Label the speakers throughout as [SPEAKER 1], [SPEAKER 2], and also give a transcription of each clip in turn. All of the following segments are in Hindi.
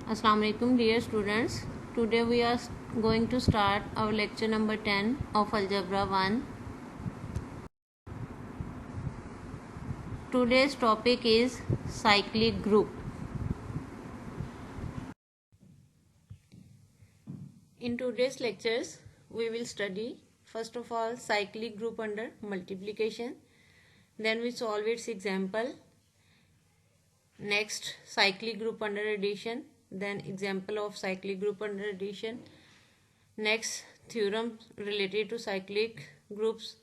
[SPEAKER 1] Assalamu alaikum dear students. Today we are going to start our lecture number 10 of Algebra 1. Today's topic is cyclic group. In today's lectures we will study first of all cyclic group under multiplication. Then we solve its example. Next cyclic group under addition. Then example of cyclic group under addition. Next theorem related to cyclic groups.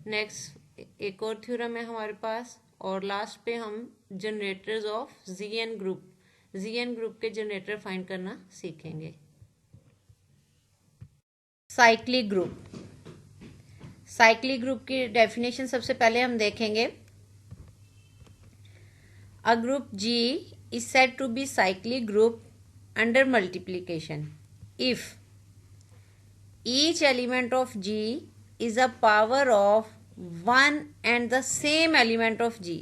[SPEAKER 1] Next एक और थ्योरम है हमारे पास और लास्ट पे हम जनरेटर्स ऑफ ZN ग्रुप के जनरेटर फाइंड करना सीखेंगे। साइक्लिक ग्रुप की डेफिनेशन सबसे पहले हम देखेंगे। A group G is said to be cyclic group under multiplication if each element of G is a power of one and the same element of G.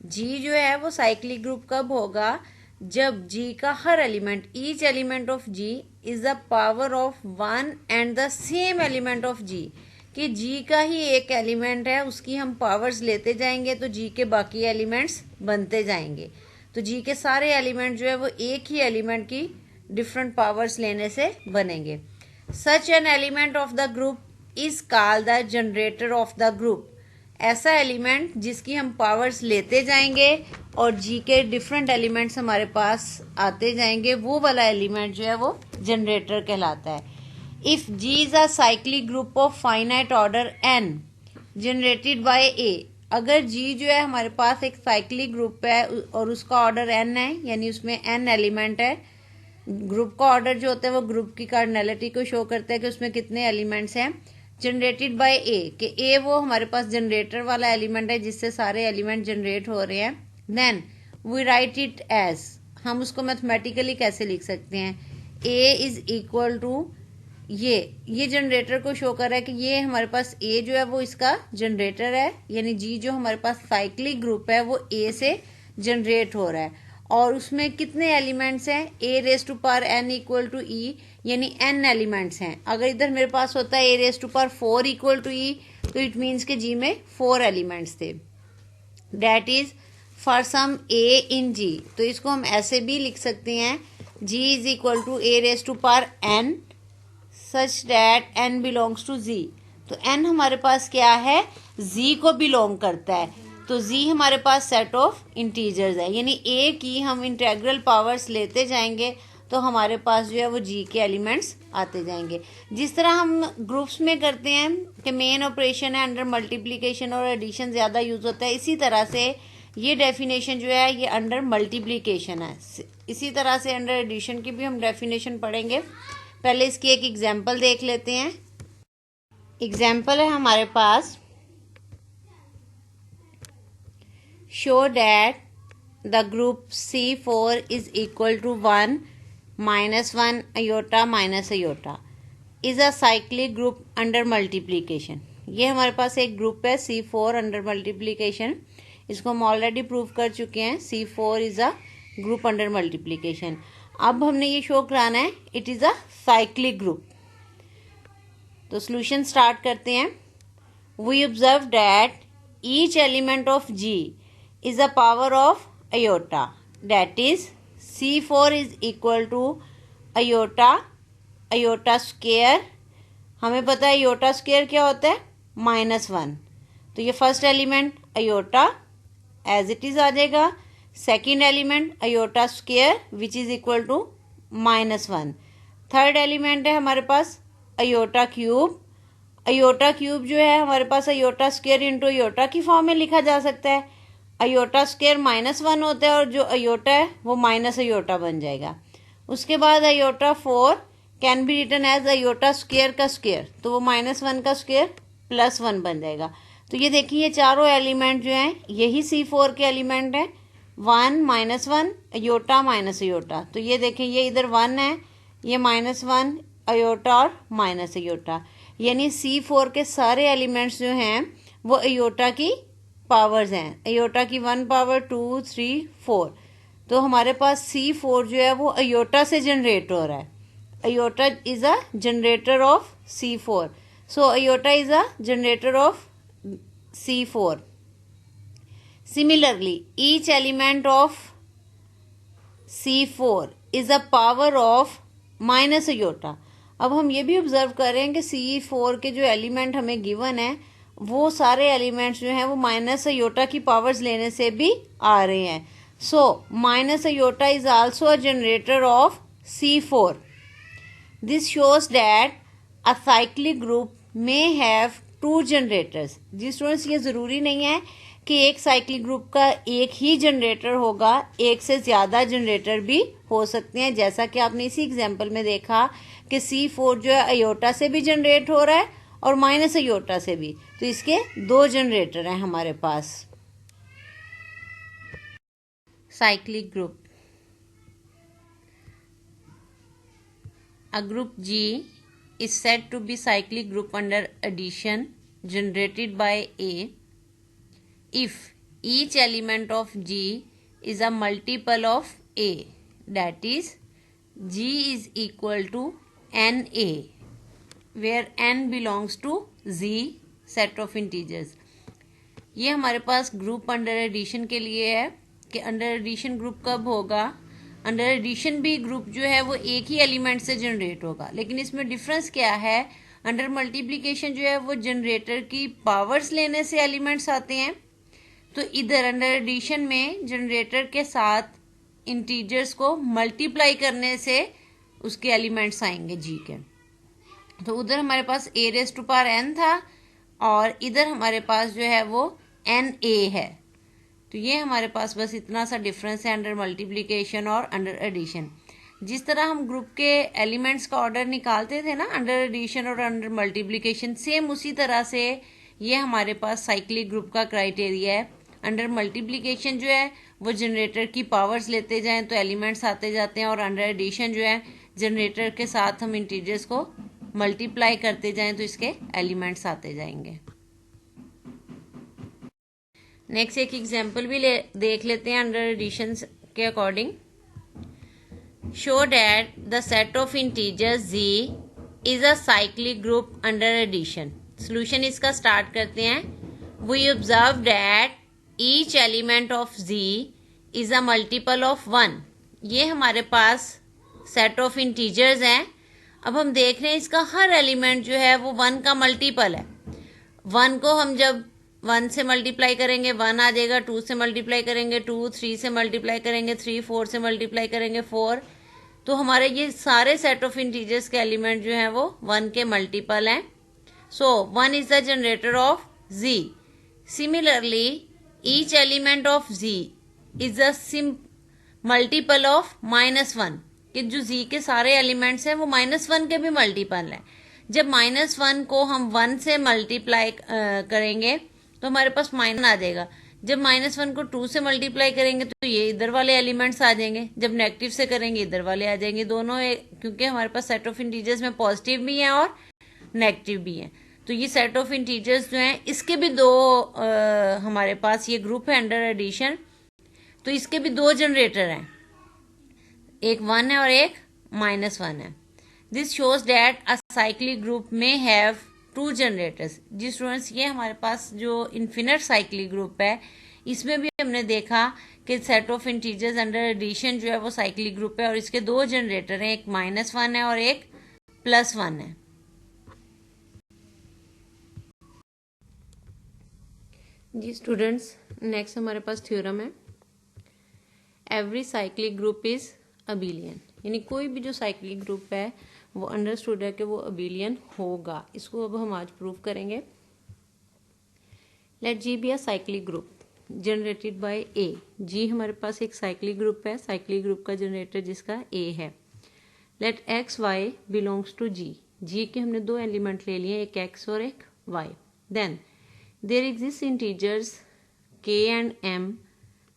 [SPEAKER 1] G जो है वो cyclic group कब होगा जब G का हर element each element of G is a power of one and the same element of G कि G का ही एक एलिमेंट है उसकी हम पावर्स लेते जाएंगे तो G के बाकी एलिमेंट्स बनते जाएंगे। तो G के सारे एलिमेंट जो है वो एक ही एलिमेंट की डिफरेंट पावर्स लेने से बनेंगे। Such an element of the group is called the generator off the group. ऐसा एलिमेंट जिसकी हम पावर्स लेते जाएंगे और G के डिफरेंट एलिमेंट्स हमारे पास आते जाएंगे वो वाला एलिमेंट जो है वो जनरेटर कहलाता है। If G is a cyclic group of finite order n generated by A, अगर G जो है हमारे पास एक साइक्लिक ग्रुप है और उसका ऑर्डर n है यानी उसमें n एलिमेंट है। ग्रुप का ऑर्डर जो होता है वो ग्रुप की कार्डिनैलिटी को शो करता है कि उसमें कितने एलिमेंट्स हैं। जनरेटेड बाय A कि A वो हमारे पास जनरेटर वाला एलिमेंट है जिससे सारे एलिमेंट जनरेट हो रहे हैं। Then we write it as, हम उसको मैथमेटिकली कैसे लिख सकते हैं। A इज इक्वल टू ये जनरेटर को शो कर रहा है कि ये हमारे पास A जो है वो इसका जनरेटर है यानी G जो हमारे पास साइक्लिक ग्रुप है वो A से जनरेट हो रहा है और उसमें कितने एलिमेंट्स हैं A raise to power n equal to E यानी n एलिमेंट्स हैं। अगर इधर मेरे पास होता है A raise to power 4 equal to E तो इट मीन्स के G में 4 एलिमेंट्स थे। That is for some A in G, तो इसको हम ऐसे भी लिख सकते हैं G is equal to A raise to power n such that n belongs to Z। तो n हमारे पास क्या है Z को बिलोंग करता है तो Z हमारे पास सेट ऑफ इंटीजर्स है यानी A की हम इंटेग्रल पावर्स लेते जाएंगे तो हमारे पास जो है वो G के एलिमेंट्स आते जाएंगे। जिस तरह हम ग्रुप्स में करते हैं कि मेन ऑपरेशन है अंडर मल्टीप्लिकेशन और एडिशन ज़्यादा यूज होता है, इसी तरह से ये डेफिनेशन जो है ये अंडर मल्टीप्लिकेशन है। इसी तरह से अंडर एडिशन की भी हम डेफिनेशन पढ़ेंगे। पहले इसकी एक एग्जाम्पल देख लेते हैं। एग्जाम्पल है हमारे पास show that the group C4 is equal to 1 -1 iota minus iota is a cyclic group under multiplication. ये हमारे पास एक ग्रुप है C4 अंडर मल्टीप्लिकेशन, इसको हम ऑलरेडी प्रूव कर चुके हैं। C4 is a group under multiplication. अब हमने ये शो कराना है it is a cyclic group. तो सॉल्यूशन स्टार्ट करते हैं। We observe that each element of G is a power of iota that is C4 is equal to iota square. हमें पता है अयोटा स्क्वायर क्या होता है -1, तो ये first element iota as it is आ जाएगा। Second element iota square which is equal to -1। Third element है हमारे पास अयोटा क्यूब। अयोटा क्यूब जो है हमारे पास अयोटा स्क्वायर इंटू अयोटा की फॉर्म में लिखा जा सकता है। अयोटा स्क्वायर -1 होता है और जो अयोटा है वो माइनस अयोटा बन जाएगा। उसके बाद iota 4 can be written as iota square का स्क्वायर, तो वो -1 का स्क्वायर +1 बन जाएगा। तो ये देखिए ये चारों एलिमेंट जो हैं यही C4 के एलिमेंट हैं। 1 -1 अयोटा माइनस अयोटा, तो ये देखें ये इधर 1 है, ये -1 अयोटा और माइनस अयोटा, यानी C4 के सारे एलिमेंट्स जो हैं वो अयोटा की पावर्स हैं। अयोटा की 1 पावर 2 3 4, तो हमारे पास C4 जो है वो अयोटा से जनरेट हो रहा है. Iota is a generator of C4. So iota is a generator of C4. Similarly, each element of C4 is a power of minus iota. अब हम ये भी ऑब्जर्व कर रहे हैं कि C4 के जो एलिमेंट हमें गिवन है वो सारे एलिमेंट्स जो हैं वो माइनस अयोटा की पावर्स लेने से भी आ रहे हैं. So minus iota is also a generator of C4. This shows that a cyclic group may have two generators. जी स्टूडेंट्स, ये ज़रूरी नहीं है कि एक साइक्लिक ग्रुप का एक ही जनरेटर होगा, एक से ज़्यादा जनरेटर भी हो सकते हैं. जैसा कि आपने इसी एग्जाम्पल में देखा कि C4 जो है अयोटा से भी जनरेट हो रहा है और माइनस अयोटा से भी. तो इसके दो जनरेटर हैं हमारे पास. Cyclic group. A group G is said to be cyclic group under addition generated by A if each element of G is a multiple of A, that is G is equal to NA, where N belongs to Z set of integers. ये हमारे पास ग्रुप अंडर एडिशन के लिए है कि अंडर एडिशन ग्रुप कब होगा. अंडर एडिशन भी ग्रुप जो है वो एक ही एलिमेंट से जनरेट होगा, लेकिन इसमें डिफरेंस क्या है. अंडर मल्टीप्लिकेशन जो है वो जनरेटर की पावर्स लेने से एलिमेंट्स आते हैं, तो इधर अंडर एडिशन में जनरेटर के साथ इंटीजर्स को मल्टीप्लाई करने से उसके एलिमेंट्स आएंगे जी के. तो उधर हमारे पास a raise to power n था और इधर हमारे पास जो है वो NA है. तो ये हमारे पास बस इतना सा डिफरेंस है अंडर मल्टीप्लिकेशन और अंडर एडिशन. जिस तरह हम ग्रुप के एलिमेंट्स का ऑर्डर निकालते थे ना अंडर एडिशन और अंडर मल्टीप्लिकेशन, सेम उसी तरह से ये हमारे पास साइक्लिक ग्रुप का क्राइटेरिया है. अंडर मल्टीप्लिकेशन जो है वो जनरेटर की पावर्स लेते जाएं तो एलिमेंट्स आते जाते हैं, और अंडर एडिशन जो है जनरेटर के साथ हम इंटीजर्स को मल्टीप्लाई करते जाएं तो इसके एलिमेंट्स आते जाएंगे. नेक्स्ट एक एग्जाम्पल भी देख लेते हैं अंडर एडिशन के अकॉर्डिंग. Show that the set of integers Z is a cyclic group under addition. Solution इसका स्टार्ट करते हैं. We observe that each element of Z is a multiple of 1. ये हमारे पास सेट ऑफ इंटीजर्स हैं. अब हम देख रहे हैं इसका हर एलिमेंट जो है वो 1 का मल्टीपल है. 1 को हम जब 1 से मल्टीप्लाई करेंगे 1 आ जाएगा, 2 से मल्टीप्लाई करेंगे 2, 3 से मल्टीप्लाई करेंगे 3, 4 से मल्टीप्लाई करेंगे 4. तो हमारे ये सारे सेट ऑफ इंटीजर्स के एलिमेंट जो हैं वो 1 के मल्टीपल हैं. सो 1 is the generator off Z. Similarly each element of Z is a multiple of -1, कि जो Z के सारे एलिमेंट्स हैं वो -1 के भी मल्टीपल हैं. जब -1 को हम 1 से मल्टीप्लाई करेंगे तो हमारे पास माइनस आ जाएगा. जब -1 को 2 से मल्टीप्लाई करेंगे तो ये इधर वाले एलिमेंट्स आ जाएंगे. जब नेगेटिव से करेंगे इधर वाले आ जाएंगे. दोनों क्योंकि हमारे पास सेट ऑफ इंटीजर्स में पॉजिटिव भी हैं और नेगेटिव भी हैं. तो ये सेट ऑफ इंटीजर्स जो हैं इसके भी दो हमारे पास ये ग्रुप है अंडर एडिशन, तो इसके भी दो जनरेटर हैं, एक 1 है और एक -1 है. This shows that a cyclic group में हैव 2 जनरेटर्स. जी स्टूडेंट्स, ये हमारे पास जो इन्फिनिट साइक्लिक ग्रुप है इसमें भी हमने देखा कि set of integers under addition जो है वो साइक्लिक ग्रुप है और इसके 2 जनरेटर हैं, एक -1 है और एक +1 है. जी स्टूडेंट्स, नेक्स्ट हमारे पास थ्योरम है. Every cyclic group is abelian, यानी कोई भी जो साइक्लिक ग्रुप है वो अंडरस्टूड है कि वो अबिलियन होगा. इसको अब हम आज प्रूव करेंगे. Let G be a cyclic group generated by A. G हमारे पास एक साइक्लिक ग्रुप है, साइक्लिक ग्रुप का जनरेटर जिसका A है. Let X Y belongs to G. G के हमने 2 एलिमेंट ले लिए, एक X और एक Y. Then there exist integers K and M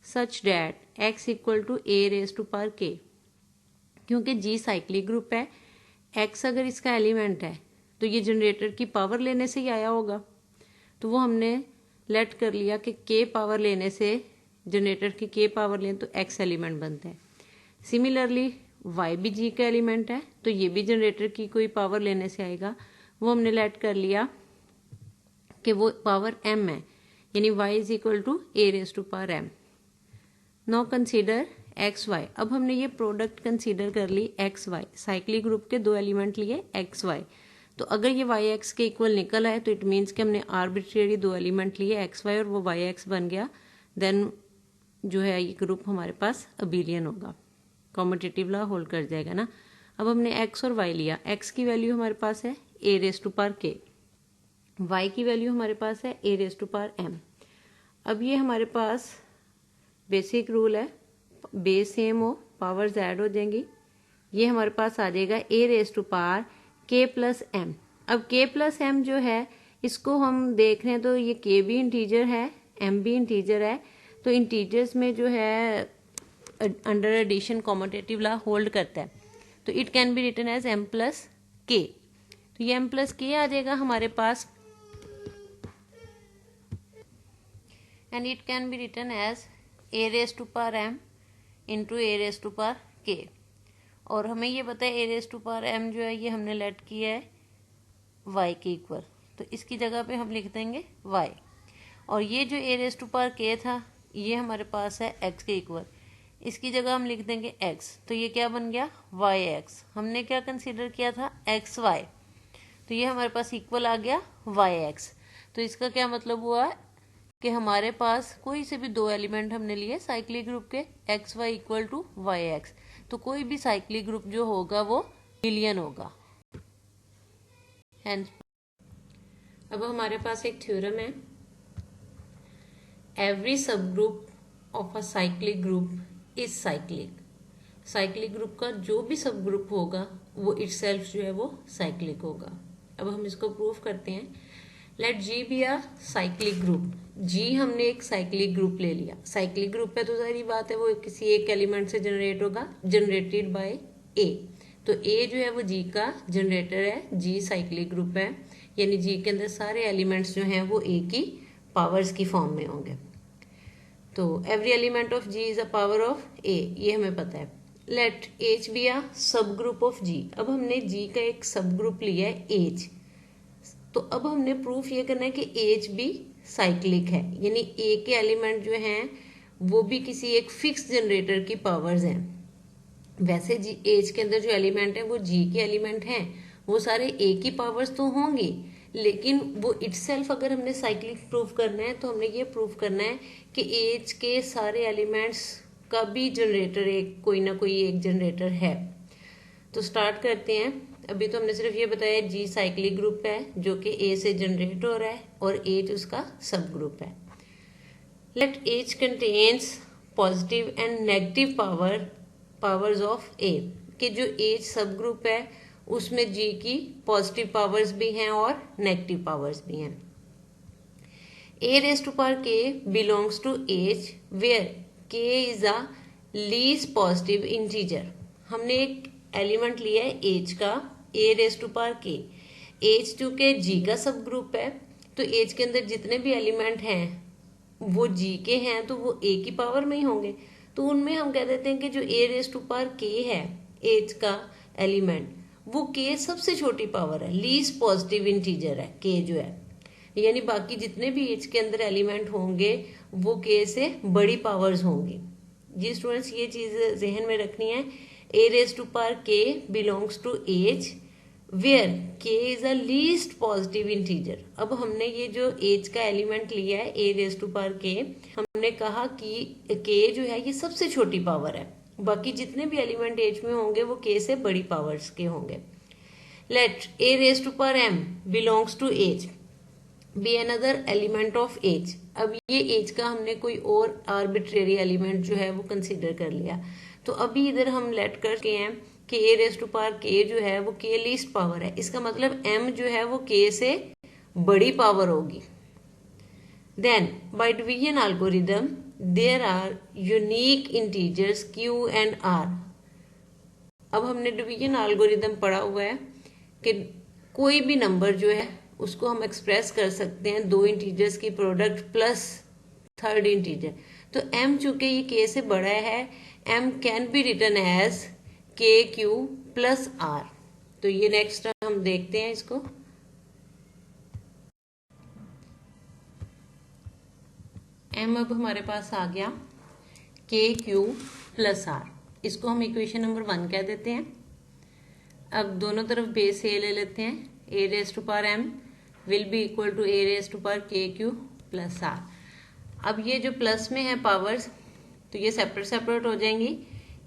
[SPEAKER 1] such that X equal to A raise to power K. क्योंकि G साइक्लिक ग्रुप है, X अगर इसका एलिमेंट है तो ये जनरेटर की पावर लेने से ही आया होगा. तो वो हमने लेट कर लिया कि K पावर लेने से जनरेटर की k पावर लें तो x एलिमेंट बनता है। सिमिलरली y भी g का एलिमेंट है, तो ये भी जनरेटर की कोई पावर लेने से आएगा। वो हमने लेट कर लिया कि वो पावर m है, यानी y is equal to a raise to power m। Now consider x y. अब हमने ये प्रोडक्ट कंसीडर कर ली एक्स वाई, साइक्लिक ग्रुप के दो एलिमेंट लिए एक्स वाई। तो अगर ये वाई एक्स के इक्वल निकल आए तो इट मीन्स कि हमने आर्बिट्रेरी दो एलिमेंट लिए एक्स वाई और वो वाई एक्स बन गया। देन जो है ये ग्रुप हमारे पास अबिलियन होगा, कॉम्यूटेटिव लॉ होल्ड कर जाएगा ना। अब हमने एक्स और वाई लिया, एक्स की वैल्यू हमारे पास है ए रेज टू पावर के, वाई की वैल्यू हमारे पास है a raise to power M. अब ये हमारे पास बेसिक रूल है, बेस सेम हो पावर्स ऐड हो जाएंगी, ये हमारे पास आ जाएगा ए रेज टू पावर के प्लस एम। अब के प्लस एम जो है इसको हम देख रहे हैं तो ये के भी इंटीजर है, एम भी इंटीजर है, तो इंटीजर्स में जो है under addition commutative law hold करता है, तो it can be written as m plus k. तो ये एम प्लस के आ जाएगा हमारे पास, and it can be written as a raise to power m into a raise to power k. और हमें ये पता है a raise to power m जो है ये हमने लेट किया है वाई के इक्वल, तो इसकी जगह पे हम लिख देंगे वाई। और ये जो ए रेज टू पावर के था ये हमारे पास है एक्स के इक्वल, इसकी जगह हम लिख देंगे एक्स, तो ये क्या बन गया वाई एक्स। हमने क्या कंसीडर किया था एक्स वाई, तो ये हमारे पास इक्वल आ गया वाई एक्स। तो इसका क्या मतलब हुआ कि हमारे पास कोई से भी दो एलिमेंट हमने लिए साइक्लिक ग्रुप के x y equal to y x, तो कोई भी साइक्लिक ग्रुप जो होगा वो अबिलियन होगा। अब हमारे पास एक थ्योरम है, एवरी सब group of a cyclic group is cyclic. Cyclic group का जो भी सब ग्रुप होगा वो इटसेल्फ जो है वो साइक्लिक होगा। अब हम इसको प्रूव करते हैं। लेट जी बी आ साइक्लिक ग्रुप। जी हमने एक साइक्लिक ग्रुप ले लिया, साइक्लिक ग्रुप है तो सारी बात है वो किसी एक एलिमेंट से जनरेट होगा, जनरेटेड बाय ए। तो ए जो है वो जी का जनरेटर है, जी साइक्लिक ग्रुप है, यानी जी के अंदर सारे एलिमेंट्स जो हैं वो ए की पावर्स की फॉर्म में होंगे। तो every element of G is a power of a, ये हमें पता है। लेट एच बी आ सब ग्रुप ऑफ जी। अब हमने जी का एक सब ग्रुप लिया है एच, तो अब हमने प्रूफ ये करना है कि एच भी साइक्लिक है, यानी ए के एलिमेंट जो हैं वो भी किसी एक फिक्स जनरेटर की पावर्स हैं। वैसे जी एच के अंदर जो एलिमेंट है वो जी के एलिमेंट हैं, वो सारे ए की पावर्स तो होंगी, लेकिन वो इटसेल्फ अगर हमने साइक्लिक प्रूफ करना है तो हमने ये प्रूफ करना है कि एच के सारे एलिमेंट्स का भी जनरेटर एक कोई ना कोई एक जनरेटर है। तो स्टार्ट करते हैं। अभी तो हमने सिर्फ ये बताया जी साइक्लिक ग्रुप है जो कि ए से जनरेट हो रहा है और एच उसका सब ग्रुप है। Let H contains positive and negative powers of a, कि जो एच सब ग्रुप है उसमें जी की पॉजिटिव पावर्स भी हैं और नेगेटिव पावर्स भी हैं। ए raise to power k belongs to H where के is a least positive integer. हमने एक एलिमेंट लिया है एच का, ए रेज टू पावर के। एच टू के जी का सब ग्रुप है, तो एच के अंदर जितने भी एलिमेंट हैं वो जी के हैं तो वो ए की पावर में ही होंगे, तो उनमें हम कह देते हैं कि जो ए रेज टू पावर के है एच का एलिमेंट वो के सबसे छोटी पावर है, लीस्ट पॉजिटिव इंटीजर है के जो है, यानी बाकी जितने भी एच के अंदर एलिमेंट होंगे वो के से बड़ी पावर्स होंगी। जी स्टूडेंट्स ये चीज जहन में रखनी है, a raise to power k belongs to H where के is a least positive integer. अब हमने ये जो एच का एलिमेंट लिया है ए रेज टू पावर के, हमने कहा कि के जो है ये सबसे छोटी पावर है, बाकी जितने भी एलिमेंट एच में होंगे वो के से बड़ी पावर्स के होंगे। Let a raise to power m belongs to h be another element of h. अब ये एच का हमने कोई और आर्बिट्रेरी एलिमेंट जो है वो कंसीडर कर लिया, तो अभी इधर हम लेट करके हैं कि ए रेज टू पावर के जो है वो के लीस्ट पावर है, इसका मतलब एम जो है वो के से बड़ी पावर होगी। Then by division algorithm there are unique integers q and r. अब हमने डिवीजन एल्गोरिदम पढ़ा हुआ है कि कोई भी नंबर जो है उसको हम एक्सप्रेस कर सकते हैं दो इंटीजर्स की प्रोडक्ट प्लस थर्ड इंटीजर। तो m चूंकि ये k से बड़ा है, m can be written as k q plus r. तो ये नेक्स्ट हम देखते हैं इसको। m अब हमारे पास आ गया के क्यू प्लस आर, इसको हम इक्वेशन नंबर 1 कह देते हैं। अब दोनों तरफ बेस ए ले लेते हैं, a raise to power m will be equal to a raise to power k q plus r. अब ये जो प्लस में है पावर्स, तो ये सेपरेट सेपरेट हो जाएंगी।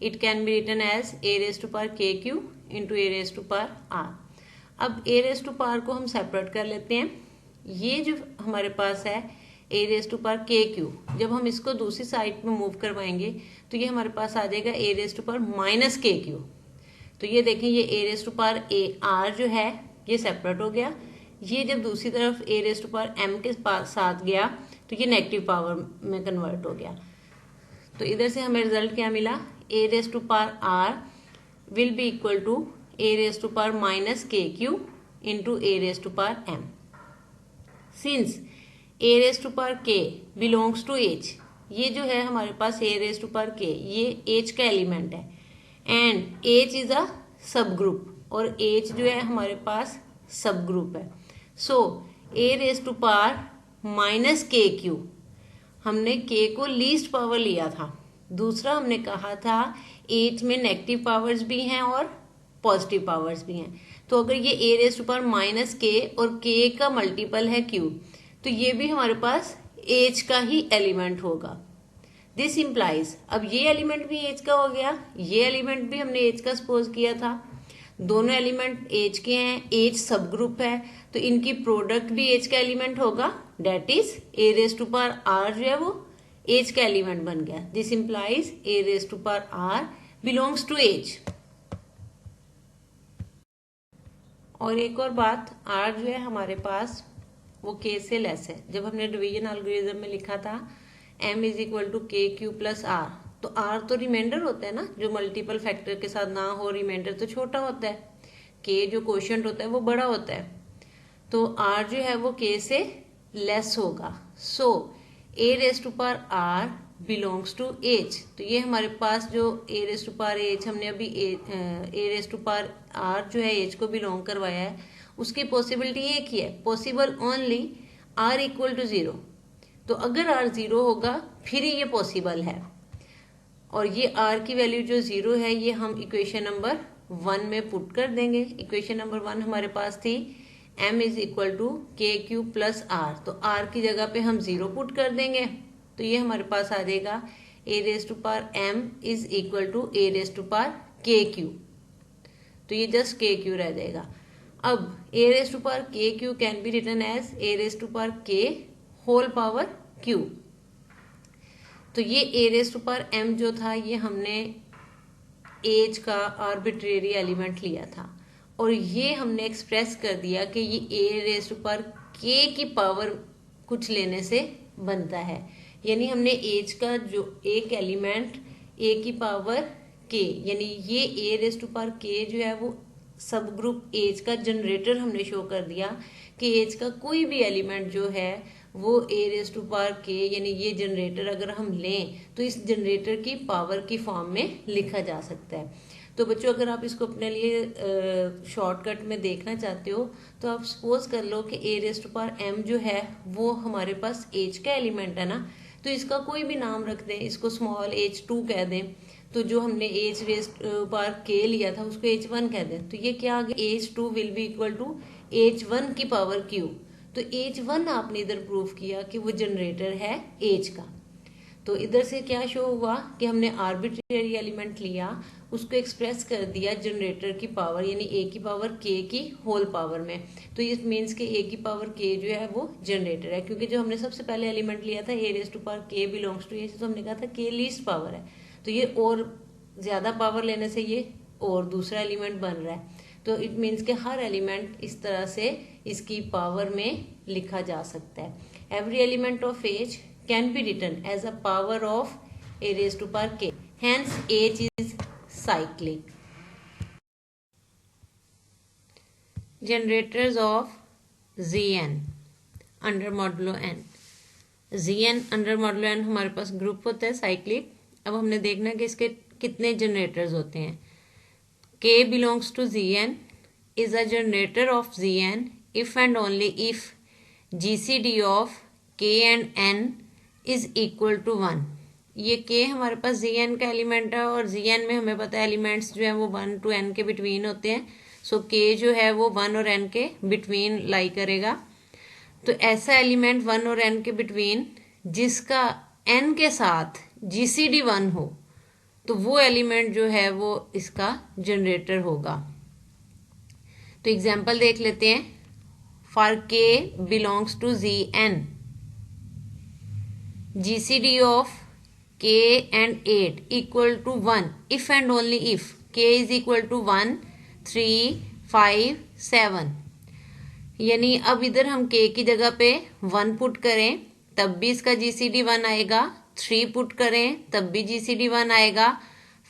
[SPEAKER 1] It can be written as a raise to power k q into a raise to power r. अब ए रेस टू पावर को हम सेपरेट कर लेते हैं। ये जो हमारे पास है ए raise to power k Q, जब हम इसको दूसरी साइड में मूव करवाएंगे तो ये हमारे पास आ जाएगा a raise to power minus k q. तो ये देखें, ये a raise to power a r जो है ये सेपरेट हो गया। ये जब दूसरी तरफ ए रेस टू पावर एम के साथ गया तो ये नेगेटिव पावर में कन्वर्ट हो गया। तो इधर से हमें रिजल्ट क्या मिला, a raise to power r will be equal to a raise to power minus k q into a raise to power m. Since a raise to power k belongs to h, ये जो है हमारे पास a raise to power k ये एच का एलिमेंट है एंड एच इज अ सब ग्रुप, और एच जो है हमारे पास सब ग्रुप है। सो a raise to power minus k Q, हमने के को लीस्ट पावर लिया था। दूसरा हमने कहा था एच में नेगेटिव पावर्स भी हैं और पॉजिटिव पावर्स भी हैं। तो अगर ये a raise to power minus के और के का मल्टीपल है क्यू, तो ये भी हमारे पास एच का ही एलिमेंट होगा। दिस इम्प्लाइज, अब ये एलिमेंट भी एच का हो गया, ये एलिमेंट भी हमने एच का सपोज किया था। दोनों एलिमेंट एच के हैं, एच सब ग्रुप है, तो इनकी प्रोडक्ट भी एच का एलिमेंट होगा। That is a raise to power r जो है वो एच का एलिमेंट बन गया। This implies a raise to power r belongs to h. और एक और बात, आर जो है हमारे पास वो के से लेस है। जब हमने डिवीजन एल्गोरिथम में लिखा था m इज इक्वल टू के क्यू प्लस आर, तो आर तो रिमाइंडर होता है ना, जो मल्टीपल फैक्टर के साथ ना हो, रिमाइंडर तो छोटा होता है, के जो कोशेंट होता है वो बड़ा होता है। तो आर जो है वो के से लेस होगा। So a raise to power r belongs to h. तो ये हमारे पास जो a raise to power h हमने अभी a raise to power r जो है एच को बिलोंग करवाया है, उसकी पॉसिबिलिटी एक ही है, possible only r equal to 0। तो अगर आर 0 होगा फिर ये पॉसिबल है। और ये आर की वैल्यू जो 0 है ये हम इक्वेशन नंबर 1 में पुट कर देंगे। इक्वेशन नंबर 1 हमारे पास थी m इज इक्वल टू के क्यू प्लस आर, तो r की जगह पे हम 0 पुट कर देंगे। तो ये हमारे पास आ जाएगा a raise to power m is equal to a raise to power k q. तो ये जस्ट के क्यू रह जाएगा। अब a raise to power k q can be written as a raise to power k whole power q. तो ये a raise to power m जो था ये हमने एज का आर्बिट्रेरी एलिमेंट लिया था, और ये हमने एक्सप्रेस कर दिया कि ये ए रेस टू पावर के की पावर कुछ लेने से बनता है। यानी हमने एज का जो एक एलिमेंट ए की पावर के, यानी ये ए रेस टू पावर के जो है वो सब ग्रुप एज का जनरेटर हमने शो कर दिया कि एज का कोई भी एलिमेंट जो है वो ए रेस टू पावर के, यानी ये जनरेटर अगर हम लें तो इस जनरेटर की पावर की फॉर्म में लिखा जा सकता है। तो बच्चों अगर आप इसको अपने लिए शॉर्टकट में देखना चाहते हो तो आप सपोज कर लो कि ए रेस टू पावर m जो है वो हमारे पास एज का एलिमेंट है ना, तो इसका कोई भी नाम रख दें, इसको स्मॉल h2 कह दें। तो जो हमने एच रेस पावर के लिया था उसको h1 कह दें। तो ये क्या आ गया, h2 will be equal to h1 की पावर q। तो h1 आपने इधर प्रूव किया कि वो जनरेटर है एज का। तो इधर से क्या शो हुआ कि हमने आर्बिट्रेरी एलिमेंट लिया, उसको एक्सप्रेस कर दिया जनरेटर की पावर यानी ए की पावर के की होल पावर में। तो इट मीन्स कि ए की पावर के जो है वो जनरेटर है, क्योंकि जो हमने सबसे पहले एलिमेंट लिया था ए raise to power k belongs to h, तो हमने कहा था के लीस्ट पावर है, तो ये और ज्यादा पावर लेने से ये और दूसरा एलिमेंट बन रहा है। तो इट मीन्स कि हर एलिमेंट इस तरह से इसकी पावर में लिखा जा सकता है। Every element of H can be written as a power of a raised to power k. Hence H is cyclic. Generators of Zn under modulo n. Zn under modulo n हमारे पास ग्रुप होता है साइक्लिक। अब हमने देखना है कि इसके कितने जनरेटर्स होते हैं। K belongs to Zn is a generator of Zn if and only if GCD of K and N is equal to 1। ये K हमारे पास Zn का एलिमेंट है और Zn में हमें पता है एलिमेंट्स जो है वो 1 to n के बिटवीन होते हैं। सो K जो है वो 1 और n के बिटवीन लाई करेगा। तो ऐसा एलिमेंट 1 और n के बिटवीन जिसका n के साथ GCD 1 हो तो वो एलिमेंट जो है वो इसका जनरेटर होगा। तो एग्जाम्पल देख लेते हैं। For K belongs to Zn, GCD of K and 8 equal to 1 if and only if K is equal to 1, 3, 5, 7। यानी अब इधर हम K की जगह पे 1 पुट करें तब भी इसका GCD 1 आएगा, 3 पुट करें तब भी GCD 1 आएगा,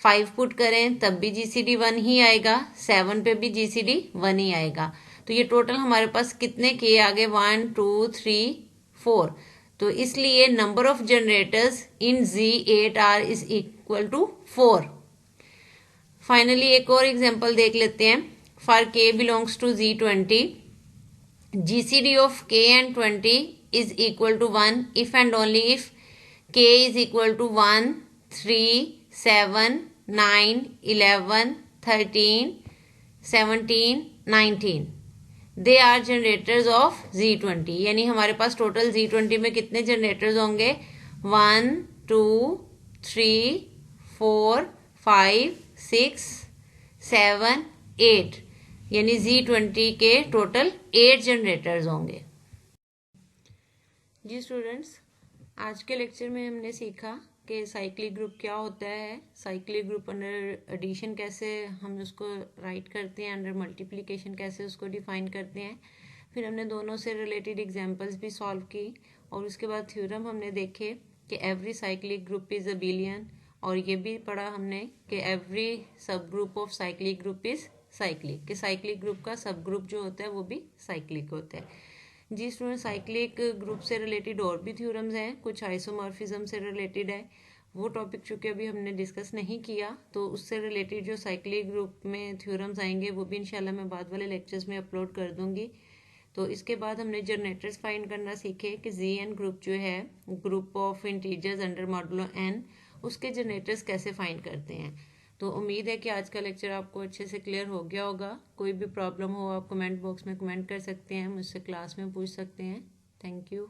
[SPEAKER 1] 5 पुट करें तब भी GCD 1 ही आएगा, 7 पे भी GCD 1 ही आएगा। तो ये टोटल हमारे पास कितने K आ गए? 1, 2, 3, 4। तो इसलिए number of generators in Z8R is equal to 4। Finally एक और एग्जांपल देख लेते हैं। For K belongs to Z20, GCD of K and 20 is equal to 1 if and only if K is equal to 1, 3, 7, 9, 11, 13, 17, 19। They are generators of Z20। यानी हमारे पास टोटल Z20 में कितने जनरेटर्स होंगे? 1, 2, 3, 4, 5, 6, 7, 8। यानी Z20 के टोटल 8 जनरेटर्स होंगे। जी स्टूडेंट्स, आज के लेक्चर में हमने सीखा कि साइक्लिक ग्रुप क्या होता है, साइक्लिक ग्रुप अंडर एडिशन कैसे हम उसको राइट करते हैं, अंडर मल्टीप्लिकेशन कैसे उसको डिफाइन करते हैं। फिर हमने दोनों से रिलेटेड एग्जांपल्स भी सॉल्व की और उसके बाद थ्योरम हमने देखे कि every cyclic group is abelian, और ये भी पढ़ा हमने कि एवरी सब group of cyclic group is cyclic, कि साइक्लिक ग्रुप का सब ग्रुप जो होता है वो भी साइक्लिक होता है। जी स्टूडेंट, साइक्लिक ग्रुप से रिलेटेड और भी थ्योरम्स हैं, कुछ आइसोमॉर्फिज्म से रिलेटेड है। वो टॉपिक चूंकि अभी हमने डिस्कस नहीं किया, तो उससे रिलेटेड जो साइक्लिक ग्रुप में थ्योरम्स आएंगे वो भी इंशाल्लाह मैं बाद वाले लेक्चर्स में अपलोड कर दूंगी। तो इसके बाद हमने जनरेटर्स फाइंड करना सीखे कि Zn ग्रुप जो है, group of integers under modulo n, उसके जनरेटर्स कैसे फाइंड करते हैं। तो उम्मीद है कि आज का लेक्चर आपको अच्छे से क्लियर हो गया होगा। कोई भी प्रॉब्लम हो आप कमेंट बॉक्स में कमेंट कर सकते हैं, मुझसे क्लास में पूछ सकते हैं। Thank you.